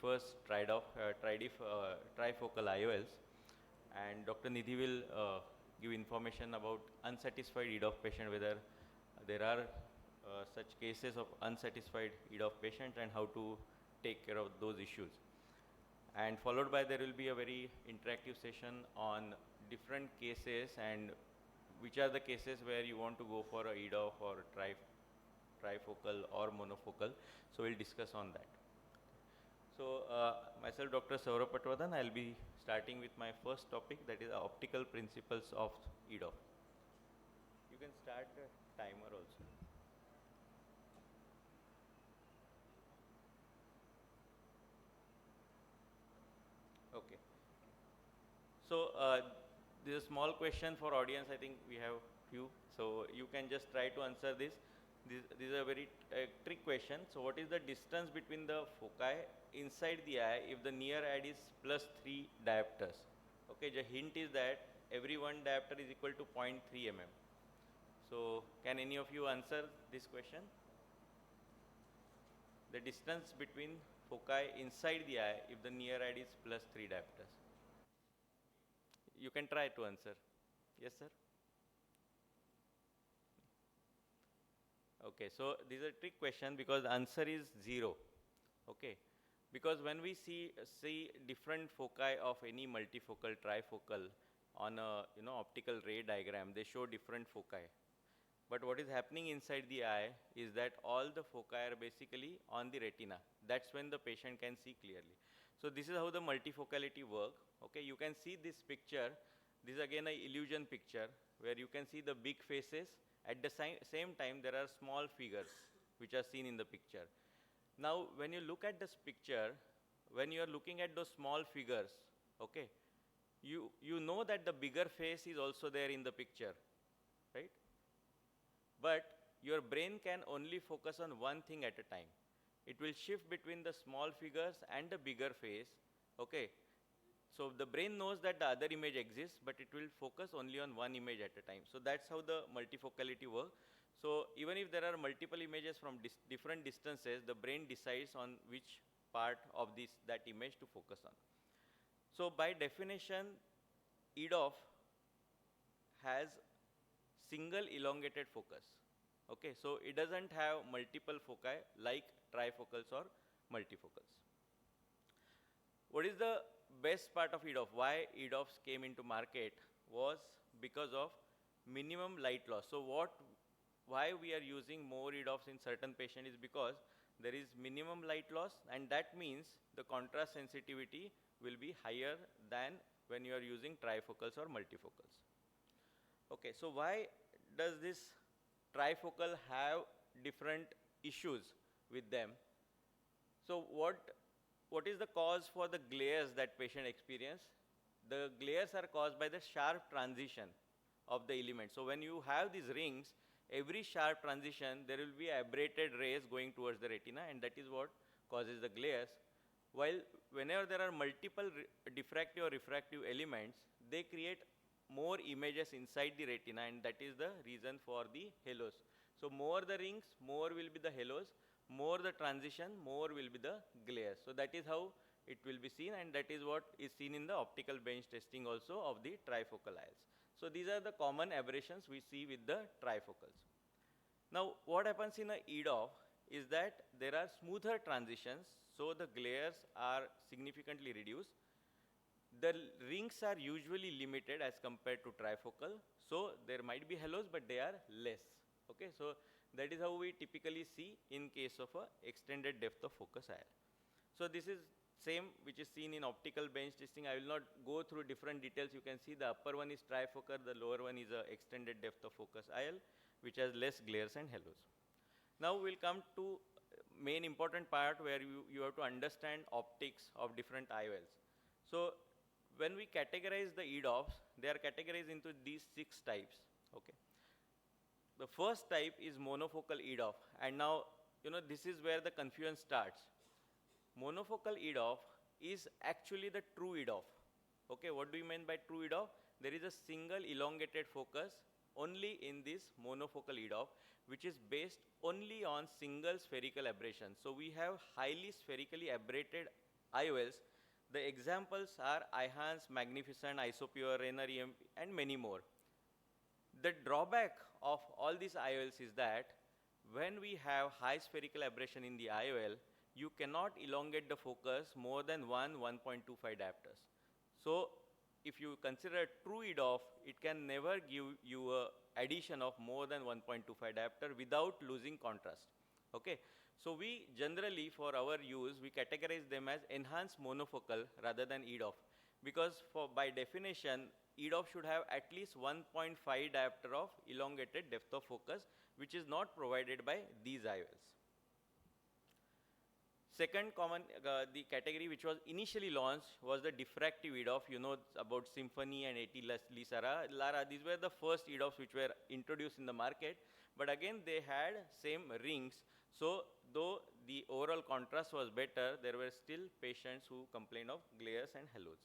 first trifocal IOLs, and Dr. Nidhi will give information about unsatisfied EDOF patient, whether there are such cases of unsatisfied EDOF patients and how to take care of those issues. And followed by there will be a very interactive session on different cases and which are the cases where you want to go for a EDOF or trifocal or monofocal. So we'll discuss on that. So myself, Dr. Sourabh Patwardhan, I'll be starting with my first topic, that is optical principles of EDOF. You can start the timer also. Okay. So this is a small question for audience. I think we have few. So you can just try to answer this. This is a very trick question. So what is the distance between the foci inside the eye if the near eye is +3 diopters? Okay, the hint is that every 1 diopter is equal to 0.3 mm. So can any of you answer this question? The distance between foci inside the eye if the near eye is +3 diopters. You can try to answer. Yes, sir? Okay, so this is a trick question because the answer is 0. Okay, because when we see different foci of any multifocal, trifocal on a optical ray diagram, they show different foci. But what is happening inside the eye is that all the foci are basically on the retina. That's when the patient can see clearly. So this is how the multifocality works. Okay, you can see this picture. This is again an illusion picture where you can see the big faces. At the same time, there are small figures which are seen in the picture. Now, when you look at this picture, when you are looking at those small figures, okay, you know that the bigger face is also there in the picture, right? But your brain can only focus on one thing at a time. It will shift between the small figures and the bigger face, okay? So the brain knows that the other image exists, but it will focus only on one image at a time. So that's how the multifocality works. So even if there are multiple images from different distances, the brain decides on which part of that image to focus on. So by definition, EDOF has single elongated focus. Okay, so it doesn't have multiple foci like trifocals or multifocals. What is the best part of EDOF? Why EDOFs came into market was because of minimum light loss. So why we are using more EDOFs in certain patients is because there is minimum light loss, and that means the contrast sensitivity will be higher than when you are using trifocals or multifocals. Okay, so why does this trifocal have different issues with them? So what is the cause for the glares that patient experience? The glares are caused by the sharp transition of the element. So when you have these rings, every sharp transition, there will be aberrated rays going towards the retina, and that is what causes the glares. While whenever there are multiple diffractive or refractive elements, they create more images inside the retina, and that is the reason for the halos. So more the rings, more will be the halos. More the transition, more will be the glare. So that is how it will be seen, and that is what is seen in the optical bench testing also of the trifocal IOLs. So these are the common aberrations we see with the trifocals. Now what happens in a EDOF is that there are smoother transitions, so the glares are significantly reduced. The rings are usually limited as compared to trifocal, so there might be halos, but they are less. Okay, so that is how we typically see in case of a extended depth of focus IOL. So this is same which is seen in optical bench testing. I will not go through different details. You can see the upper one is trifocal, the lower one is a extended depth of focus IOL, which has less glares and halos. Now we'll come to main important part where you have to understand optics of different IOLs. So when we categorize the EDOFs, they are categorized into these 6 types. Okay. The first type is monofocal EDOF, and now this is where the confusion starts. Monofocal EDOF is actually the true EDOF. Okay, what do you mean by true EDOF? There is a single elongated focus only in this monofocal EDOF, which is based only on single spherical aberration. So we have highly spherically aberrated IOLs. The examples are IHANS, Magnificent, Isopure, Rainer EMP, and many more. The drawback of all these IOLs is that when we have high spherical aberration in the IOL, you cannot elongate the focus more than 1.25 diopters. So if you consider true EDOF, it can never give you a addition of more than 1.25 diopter without losing contrast. Okay, so we generally, for our use, we categorize them as enhanced monofocal rather than EDOF, because by definition, EDOF should have at least 1.5 diopter of elongated depth of focus, which is not provided by these IOLs. Second common, the category which was initially launched was the diffractive EDOF. You know about Symphony and AT Lara. These were the first EDOFs which were introduced in the market. But again, they had same rings. So though the overall contrast was better, there were still patients who complained of glares and halos.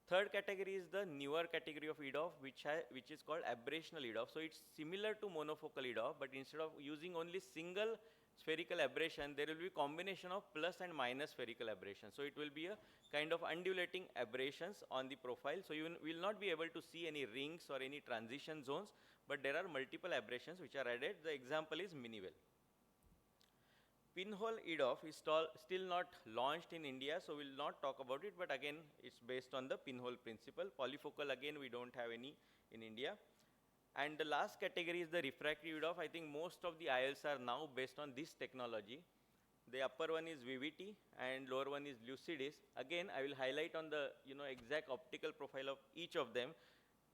Third category is the newer category of EDOF, which is called aberrational EDOF. So it's similar to monofocal EDOF, but instead of using only single spherical aberration, there will be combination of plus and minus spherical aberration. So it will be a kind of undulating aberrations on the profile. So you will not be able to see any rings or any transition zones, but there are multiple aberrations which are added. The example is Minivel. Pinhole EDOF is still not launched in India, so we'll not talk about it, but again, it's based on the pinhole principle. Polyfocal, again, we don't have any in India. And the last category is the refractive EDOF. I think most of the IOLs are now based on this technology. The upper one is VVT and lower one is Lucidis. Again, I will highlight on the exact optical profile of each of them.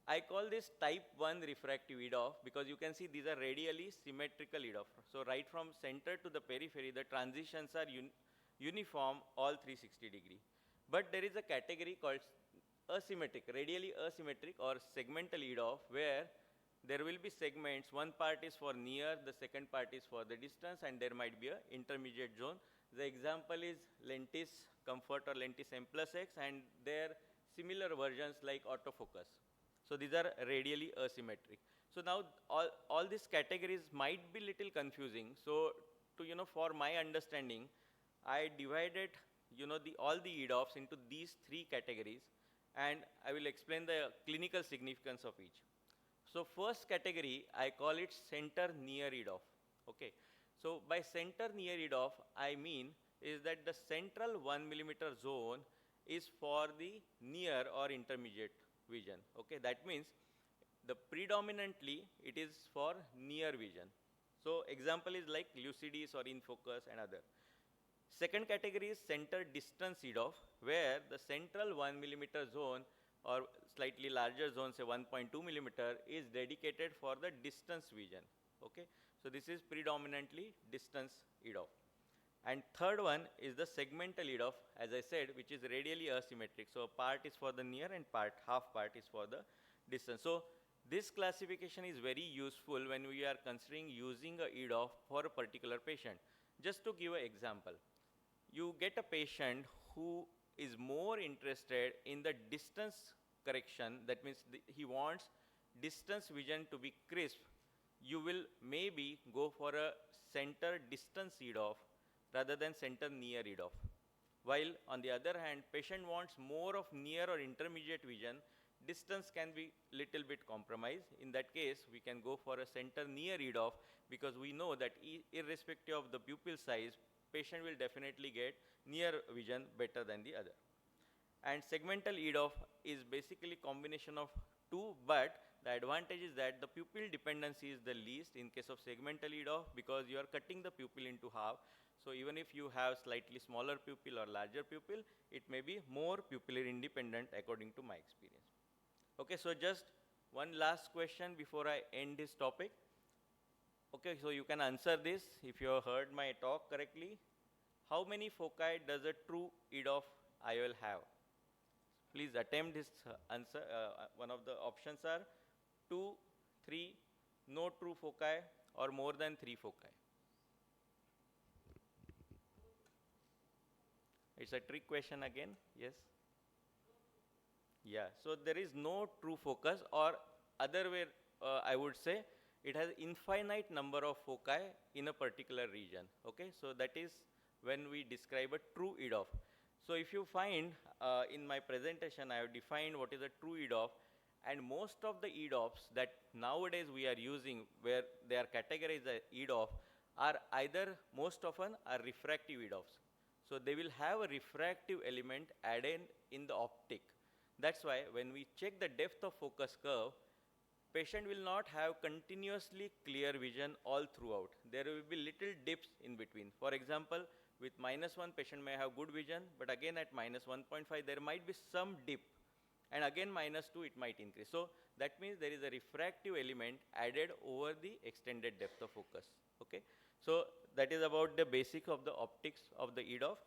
I call this type 1 refractive EDOF because you can see these are radially symmetrical EDOF. So right from center to the periphery, the transitions are uniform all 360 degree. But there is a category called asymmetric, radially asymmetric or segmental EDOF, where there will be segments. One part is for near, the second part is for the distance, and there might be an intermediate zone. The example is Lentis Comfort or Lentis M plus X, and their similar versions like autofocus. So these are radially asymmetric. So now all these categories might be little confusing. So to for my understanding, I divided all the EDOFs into these three categories, and I will explain the clinical significance of each. So first category, I call it center near EDOF. Okay. So by center near EDOF, I mean is that the central 1 millimeter zone is for the near or intermediate vision. Okay. That means the predominantly it is for near vision. So example is like Lucidis or InFocus and other. Second category is center distance EDOF, where the central 1 millimeter zone or slightly larger zone, say 1.2 millimeter, is dedicated for the distance vision. Okay, so this is predominantly distance EDOF. And third one is the segmental EDOF, as I said, which is radially asymmetric. So part is for the near and half part is for the distance. So this classification is very useful when we are considering using a EDOF for a particular patient. Just to give an example, you get a patient who is more interested in the distance correction. That means he wants distance vision to be crisp. You will maybe go for a center distance EDOF rather than center near EDOF. While on the other hand, patient wants more of near or intermediate vision, distance can be little bit compromised. In that case, we can go for a center near EDOF because we know that irrespective of the pupil size, patient will definitely get near vision better than the other. And segmental EDOF is basically combination of two, but the advantage is that the pupil dependency is the least in case of segmental EDOF because you are cutting the pupil into half. So even if you have slightly smaller pupil or larger pupil, it may be more pupillar independent according to my experience. Okay, so just one last question before I end this topic. Okay, so you can answer this if you have heard my talk correctly. How many foci does a true EDOF IOL have? Please attempt this answer. One of the options are 2, 3, no true foci, or more than 3 foci. It's a trick question again. Yes? Yeah, so there is no true focus, or other way I would say it has infinite number of foci in a particular region. Okay, so that is when we describe a true EDOF. So if you find in my presentation, I have defined what is a true EDOF, and most of the EDOFs that nowadays we are using, where they are categorized as EDOF, are either most often are refractive EDOFs. So they will have a refractive element added in the optic. That's why when we check the depth of focus curve, patient will not have continuously clear vision all throughout. There will be little dips in between. For example, with -1, patient may have good vision, but again at -1.5, there might be some dip, and again -2, it might increase. So that means there is a refractive element added over the extended depth of focus. Okay, so that is about the basic of the optics of the EDOF.